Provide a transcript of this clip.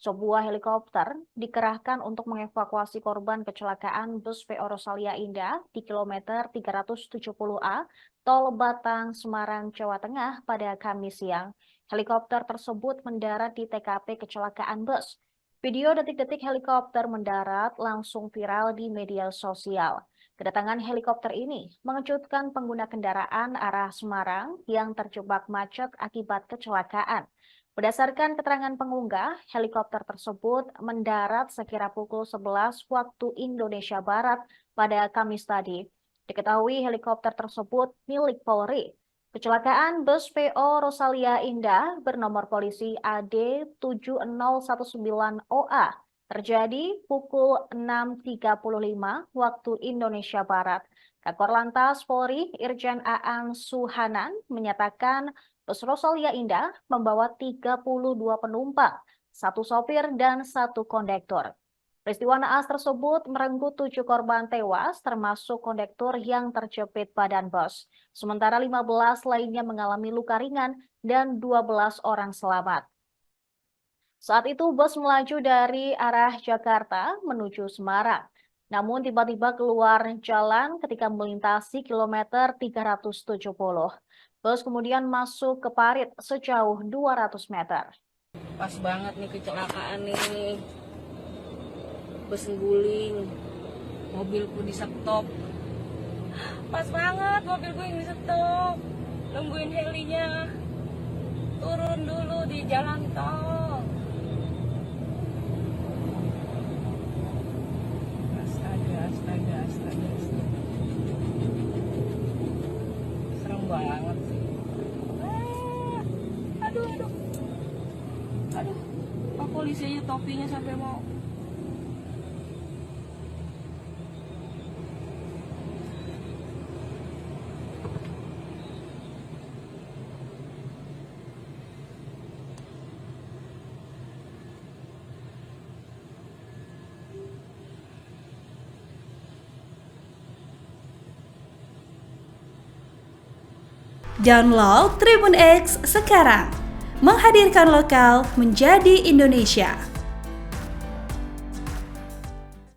sebuah helikopter dikerahkan untuk mengevakuasi korban kecelakaan bus PO Rosalia Indah di kilometer 370A Tol Batang, Semarang, Jawa Tengah pada Kamis siang. Helikopter tersebut mendarat di TKP kecelakaan bus. Video detik-detik helikopter mendarat langsung viral di media sosial. Kedatangan helikopter ini mengejutkan pengguna kendaraan arah Semarang yang terjebak macet akibat kecelakaan. Berdasarkan keterangan pengunggah, helikopter tersebut mendarat sekira pukul 11 waktu Indonesia Barat pada Kamis tadi. Diketahui helikopter tersebut milik Polri. Kecelakaan bus PO Rosalia Indah bernomor polisi AD 7019OA terjadi pukul 6.35 waktu Indonesia Barat. Kakor Lantas Polri Irjen Aan Suhanan menyatakan bus Rosalia Indah membawa 32 penumpang, satu sopir dan satu kondektor. Peristiwa naas tersebut merenggut 7 korban tewas termasuk kondektur yang terjepit badan bus. Sementara 15 lainnya mengalami luka ringan dan 12 orang selamat. Saat itu bus melaju dari arah Jakarta menuju Semarang. Namun tiba-tiba keluar jalan ketika melintasi kilometer 370. Bus kemudian masuk ke parit sejauh 200 meter. Pas banget nih kecelakaan nih. Bus guling, mobilku di stop. Pas banget mobilku yang di stop. Nungguin helinya. Turun dulu di jalan tol. Astaga. Serem banget sih. Aduh. Pak polisi aja topinya sampai mau. Download Tribun X sekarang, menghadirkan lokal menjadi Indonesia.